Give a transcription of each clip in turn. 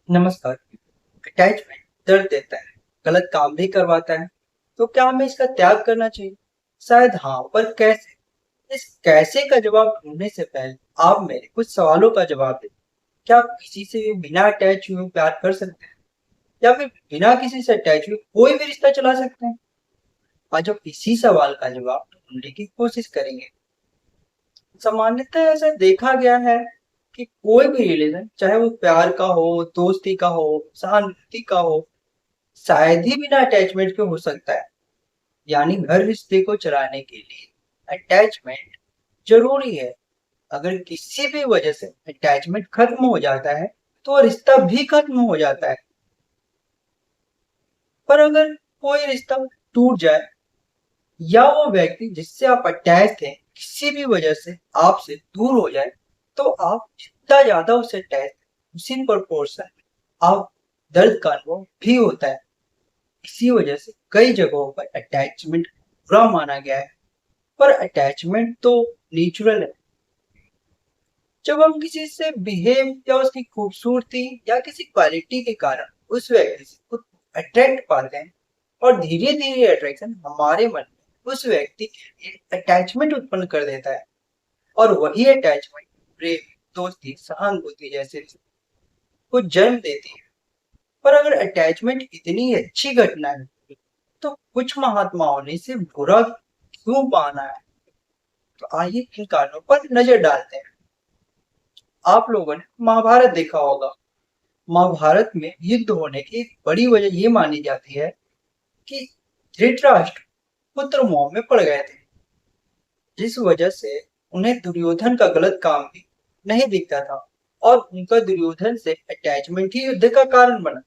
नमस्कार। अटैचमेंट दर्द देता है, गलत काम भी करवाता है। तो क्या हमें इसका त्याग करना चाहिए? शायद हाँ, पर कैसे? इस कैसे का जवाब ढूंढने से पहले आप मेरे कुछ सवालों का जवाब दें। क्या आप किसी से बिना अटैच हुए प्यार कर सकते हैं, या फिर बिना किसी से अटैच हुए कोई भी रिश्ता चला सकते हैं? आज हम इसी सवाल का जवाब ढूंढने की कोशिश करेंगे। सामान्यतः ऐसा देखा गया है कि कोई भी रिलेशन, चाहे वो प्यार का हो, दोस्ती का हो, सहानुभूति का हो, शायद ही बिना अटैचमेंट के हो सकता है। यानी हर रिश्ते को चलाने के लिए अटैचमेंट जरूरी है। अगर किसी भी वजह से अटैचमेंट खत्म हो जाता है तो रिश्ता भी खत्म हो जाता है। पर अगर कोई रिश्ता टूट जाए, या वो व्यक्ति जिससे आप अटैच थे किसी भी वजह से आपसे दूर हो जाए, तो आप जितना ज्यादा उससे अटैच उसी प्रोपोर्शन आप दर्द का अनुभव भी होता है। इसी वजह से कई जगहों पर अटैचमेंट बुरा माना गया है। पर अटैचमेंट तो नेचुरल है। जब हम किसी से बिहेव या उसकी खूबसूरती या किसी क्वालिटी के कारण उस व्यक्ति से खुद अट्रैक्ट पाते हैं, और धीरे धीरे अट्रैक्शन हमारे मन में उस व्यक्ति के लिए अटैचमेंट उत्पन्न कर देता है। और वही अटैचमेंट प्रेम, दोस्ती, सहानुभूति जैसे रिश्ते को जन्म देती है। पर अगर अटैचमेंट इतनी अच्छी घटना है, तो कुछ महात्माओं ने इसे बुरा क्यों माना है? तो आइए इन कारणों पर नजर डालते हैं। आप लोगों ने महाभारत देखा होगा। महाभारत में युद्ध होने की एक बड़ी वजह ये मानी जाती है कि धृतराष्ट्र पुत्र मोह में पड़ गए थे, जिस वजह से उन्हें दुर्योधन का गलत काम भी नहीं दिखता था, और उनका दुर्योधन से अटैचमेंट ही युद्ध का कारण बना।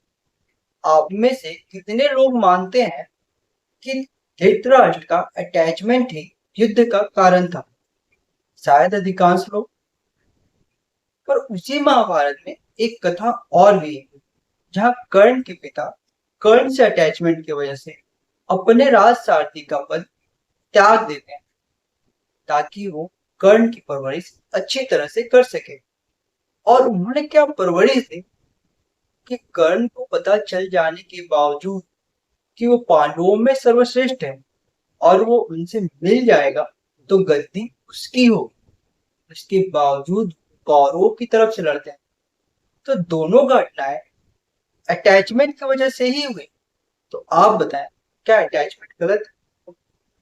आप में से कितने लोग मानते हैं कि धृतराष्ट्र का अटैचमेंट ही युद्ध का कारण था? शायद अधिकांश लोग। पर उसी महाभारत में एक कथा और भी है, जहाँ कर्ण के पिता कर्ण से अटैचमेंट की वजह से अपने राज सारथी का पद त्याग देते हैं, ताकि वो कर्ण की परवरिश अच्छी तरह से कर सके। और उन्होंने क्या परवरिश दी कि कर्ण को पता चल जाने के बावजूद कि वो पांडवों में सर्वश्रेष्ठ है, और वो उनसे मिल जाएगा तो गद्दी उसकी होगी, उसके बावजूद कौरवों की तरफ से लड़ते हैं। तो दोनों घटनाएं अटैचमेंट की वजह से ही हुई। तो आप बताएं, क्या अटैचमेंट गलत है?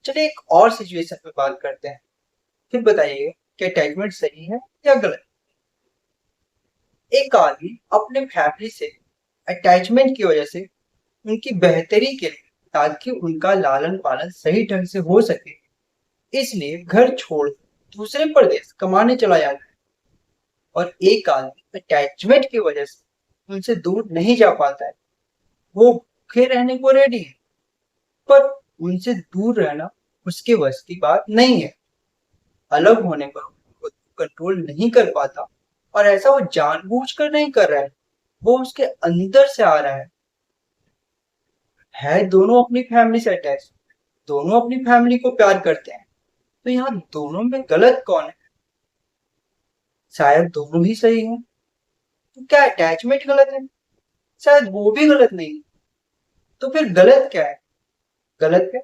चलिए एक और सिचुएशन पे बात करते हैं, फिर बताइएगा कि अटैचमेंट सही है या गलत। एक आदमी अपने फैमिली से अटैचमेंट की वजह से उनकी बेहतरी के लिए, ताकि उनका लालन पालन सही ढंग से हो सके, इसलिए घर छोड़ दूसरे प्रदेश कमाने चला जाता है। और एक आदमी अटैचमेंट की वजह से उनसे दूर नहीं जा पाता है, वो भूखे रहने को रेडी है, पर उनसे दूर रहना उसके वश की बात नहीं है। अलग होने पर खुद को कंट्रोल नहीं कर पाता, और ऐसा वो जानबूझकर नहीं कर रहा है, वो उसके अंदर से आ रहा है। दोनों अपनी फैमिली से अटैच, दोनों अपनी फैमिली को प्यार करते हैं। तो यहाँ दोनों में गलत कौन है? शायद दोनों ही सही हैं। तो क्या अटैचमेंट गलत है? शायद वो भी गलत नहीं। तो फिर गलत क्या है? गलत है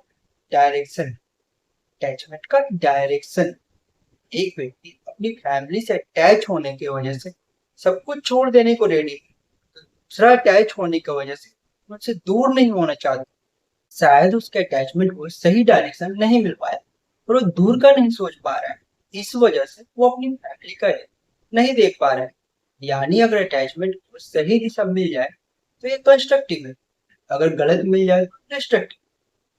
डायरेक्शन। अटैचमेंट का डायरेक्शन। एक व्यक्ति अपनी फैमिली से अटैच होने की वजह से सब कुछ छोड़ देने को रेडी, दूसरा अटैच होने की वजह से उनसे दूर नहीं होना चाहता। शायद उसके अटैचमेंट को सही डायरेक्शन नहीं मिल पाया, और वो दूर का नहीं सोच पा रहा है। इस वजह से वो अपनी फैमिली का नहीं देख पा रहा है। यानी अगर अटैचमेंट को सही दिशा मिल जाए तो ये कंस्ट्रक्टिव है, अगर गलत मिल जाए तो डिस्ट्रक्टिव।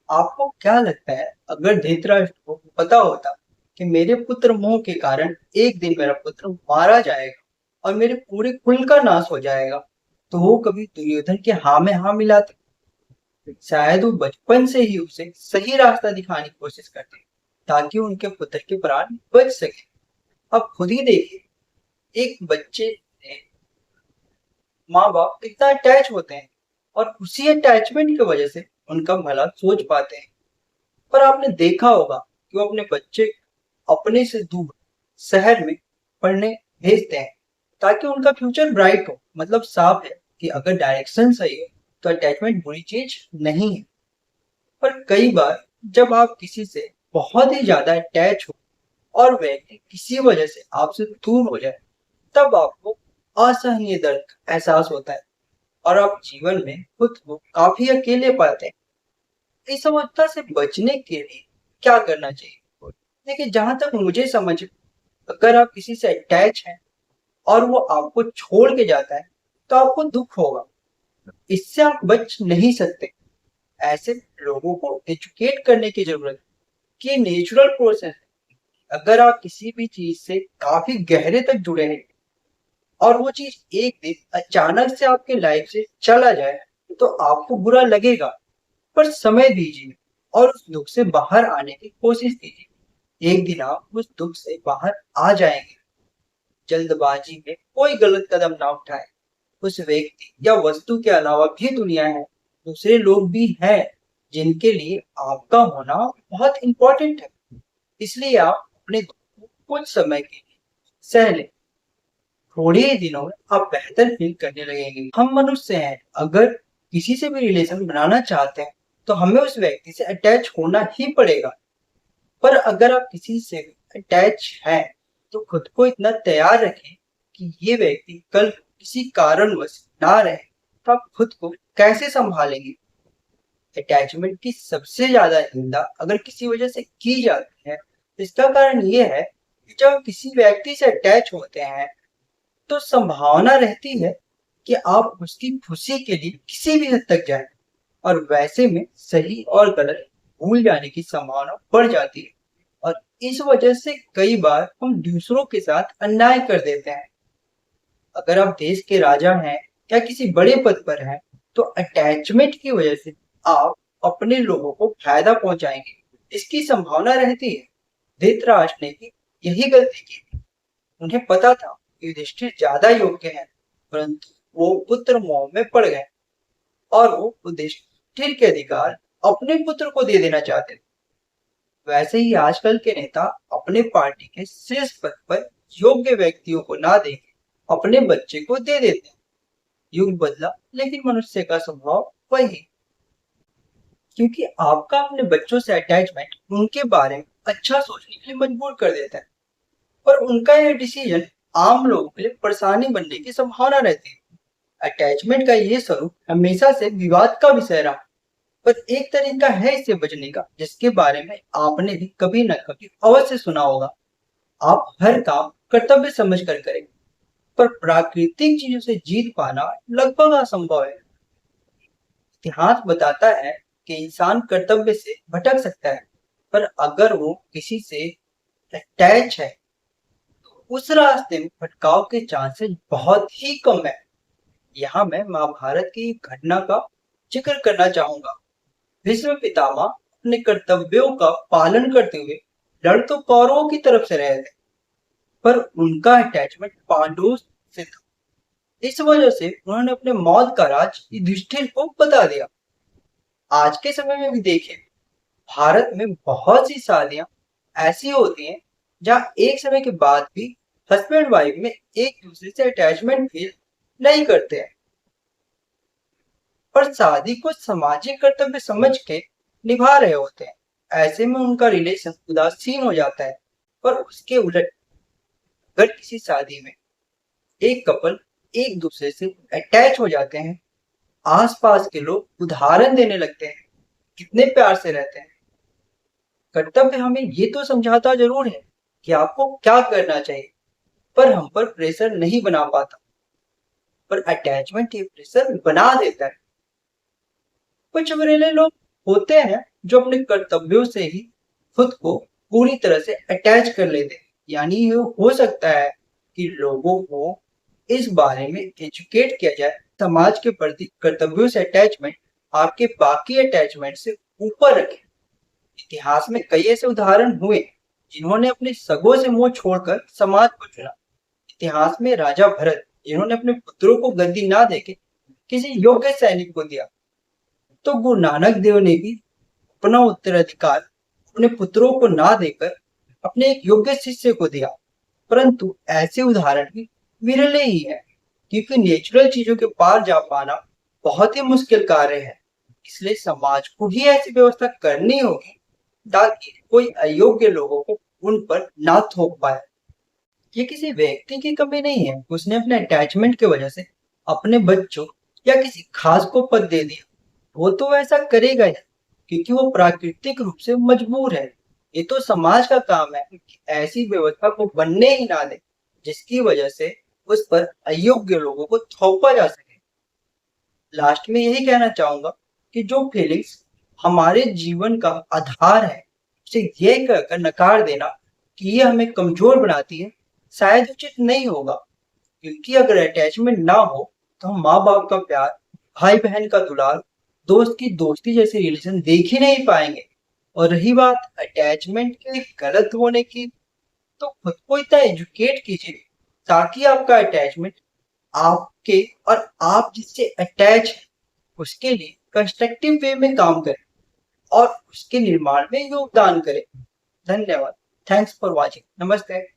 आपको क्या लगता है, अगर धृतराष्ट्र को पता होता कि मेरे पुत्र मोह के कारण एक दिन मेरा पुत्र मारा जाएगा और मेरे पूरे कुल का नाश हो जाएगा, तो वो कभी दुर्योधन के हाँ में हाँ मिलाते? शायद वो बचपन से ही उसे सही रास्ता दिखाने की कोशिश करते, ताकि उनके पुत्र के प्राण बच सके। अब खुद ही देखिए, एक बच्चे से माँ बाप कितना अटैच होते हैं, और उसी अटैचमेंट की वजह से उनका भला सोच पाते हैं। पर आपने देखा होगा कि वो अपने बच्चे अपने से दूर शहर में पढ़ने भेजते हैं, ताकि उनका फ्यूचर ब्राइट हो, मतलब साफ है कि अगर डायरेक्शन सही हो तो अटैचमेंट बुरी चीज नहीं है। पर कई बार जब आप किसी से बहुत ही ज्यादा अटैच हो और व्यक्ति किसी वजह से आपसे दूर हो जाए, तब आपको असहनीय दर्द का एहसास होता है और आप जीवन में खुद को काफी अकेले पाते हैं। इस अवस्था से बचने के लिए क्या करना चाहिए? देखिए, जहां तक मुझे समझ, अगर आप किसी से अटैच हैं और वो आपको छोड़ के जाता है तो आपको दुख होगा। इससे आप बच नहीं सकते। ऐसे लोगों को एजुकेट करने की जरूरत है कि ये नेचुरल प्रोसेस है। अगर आप किसी भी चीज से काफी गहरे तक जुड़े हैं और वो चीज एक दिन अचानक से आपके लाइफ से चला जाए तो आपको बुरा लगेगा। पर समय दीजिए और उस दुख से बाहर आने की कोशिश कीजिए। एक दिन आप उस दुख से बाहर आ जाएंगे। जल्दबाजी में कोई गलत कदम ना उठाएं। उस व्यक्ति या वस्तु के अलावा भी दुनिया है, दूसरे लोग भी हैं जिनके लिए आपका होना बहुत इंपॉर्टेंट है। इसलिए आप अपने दुख को कुछ समय के लिए सह लें। थोड़े ही दिनों में आप बेहतर फील करने लगेंगे। हम मनुष्य हैं, अगर किसी से भी रिलेशन बनाना चाहते हैं तो हमें उस व्यक्ति से अटैच होना ही पड़ेगा। पर अगर आप किसी से अटैच हैं तो खुद को इतना तैयार रखें कि ये व्यक्ति कल किसी कारणवश ना रहे, तो आप खुद को कैसे संभालेंगे? अटैचमेंट की सबसे ज्यादा निंदा अगर किसी वजह से की जाती है, इसका कारण ये है कि जब आप किसी व्यक्ति से अटैच होते हैं तो संभावना रहती है कि आप उसकी खुशी के लिए किसी भी हद तक जाएं, और वैसे में सही और गलत भूल जाने की संभावना बढ़ जाती है। और इस वजह से कई बार हम दूसरों के साथ अन्याय कर देते हैं। अगर आप देश के राजा हैं या किसी बड़े पद पर हैं तो अटैचमेंट की वजह से आप अपने लोगों को फायदा पहुंचाएंगे, इसकी संभावना रहती है। धृतराष्ट्र ने भी यही गलती की थी। उन्हें पता था कि युधिष्ठिर ज्यादा योग्य है, परंतु वो पुत्र मोह में पड़ गए और वो युधिष्ठिर के अधिकार अपने पुत्र को दे देना चाहते थे। वैसे ही आजकल के नेता अपने पार्टी के शीर्ष पद पर योग्य व्यक्तियों को ना देके अपने बच्चे को दे देते हैं। युग बदला लेकिन मनुष्य का स्वभाव वही। क्योंकि आपका अपने बच्चों से अटैचमेंट उनके बारे में अच्छा सोचने के लिए मजबूर कर देता है, पर उनका यह डिसीजन आम लोगों के लिए परेशानी बनने की संभावना रहती है। अटैचमेंट का ये स्वरूप हमेशा से विवाद का विषय रहा, पर एक तरीका है इससे बचने का जिसके बारे में आपने भी कभी न कभी अवश्य सुना होगा। आप हर काम कर्तव्य समझकर करें, पर प्राकृतिक चीजों से जीत पाना लगभग असंभव है। इतिहास बताता है कि इंसान कर्तव्य से भटक सकता है, पर अगर वो किसी से अटैच है तो उस रास्ते में भटकाव के चांसेस बहुत ही कम है। यहाँ मैं महाभारत की एक घटना का जिक्र करना चाहूंगा। भीष्म पितामह अपने कर्तव्यों का पालन करते हुए लड़ तो कौरवों की तरफ से रहे थे, पर उनका अटैचमेंट पांडवों से था। इस वजह से उन्होंने अपने मौत का राज युधिष्ठिर को बता दिया। आज के समय में भी देखें, भारत में बहुत सी शादियां ऐसी होती हैं जहां एक समय के बाद भी हस्बैंड वाइफ में एक दूसरे से अटैचमेंट फील नहीं करते हैं, पर शादी को सामाजिक कर्तव्य समझ के निभा रहे होते हैं। ऐसे में उनका रिलेशन उदासीन हो जाता है। पर उसके उलट अगर किसी शादी में एक कपल एक दूसरे से अटैच हो जाते हैं, आसपास के लोग उदाहरण देने लगते हैं कितने प्यार से रहते हैं। कर्तव्य हमें ये तो समझाता जरूर है कि आपको क्या करना चाहिए, पर हम पर प्रेशर नहीं बना पाता। पर अटैचमेंट ये प्रेशर बना देता है। कुछ घरेलू लोग होते हैं जो अपने कर्तव्यों से ही खुद को पूरी तरह से अटैच कर लेते हैं। यानी ये हो सकता है कि लोगों को इस बारे में एजुकेट किया जाए समाज के प्रति कर्तव्यों से अटैचमेंट आपके बाकी अटैचमेंट से ऊपर रखें। इतिहास में कई ऐसे उदाहरण हुए जिन्होंने अपने सगों से मुंह छोड़कर समाज को चुना। इतिहास में राजा भरत, जिन्होंने अपने पुत्रों को गद्दी ना देके किसी योग्य सैनिक को दिया। तो गुरु नानक देव ने भी अपना उत्तराधिकार अपने पुत्रों को ना देकर अपने एक योग्य शिष्य को दिया। परंतु ऐसे उदाहरण भी विरले ही है, क्योंकि नेचुरल चीजों के पार जा पाना बहुत ही मुश्किल कार्य है। इसलिए समाज को ही ऐसी व्यवस्था करनी होगी ताकि कोई अयोग्य लोगों को उन पर ना थोप पाए। ये किसी व्यक्ति की कमी नहीं है, उसने अपने अटैचमेंट की वजह से अपने बच्चों या किसी खास को पद दे दिया। वो तो ऐसा करेगा ही क्योंकि वो प्राकृतिक रूप से मजबूर है। ये तो समाज का काम है कि ऐसी व्यवस्था को बनने ही ना दे जिसकी वजह से उस पर अयोग्य लोगों को थोपा जा सके। लास्ट में यही कहना चाहूंगा कि जो फीलिंग्स हमारे जीवन का आधार है उसे ये कहकर नकार देना कि ये हमें कमजोर बनाती है शायद उचित नहीं होगा। क्योंकि अगर अटैचमेंट ना हो तो हम माँ बाप का प्यार, भाई बहन का दुलार, दोस्त की दोस्ती जैसे रिलेशन देख ही नहीं पाएंगे। और रही बात अटैचमेंट के गलत होने की, तो खुद को इतना एजुकेट कीजिए ताकि आपका अटैचमेंट आपके और आप जिससे अटैच है उसके लिए कंस्ट्रक्टिव वे में काम करे और उसके निर्माण में योगदान करे। धन्यवाद। Thanks for watching. नमस्ते।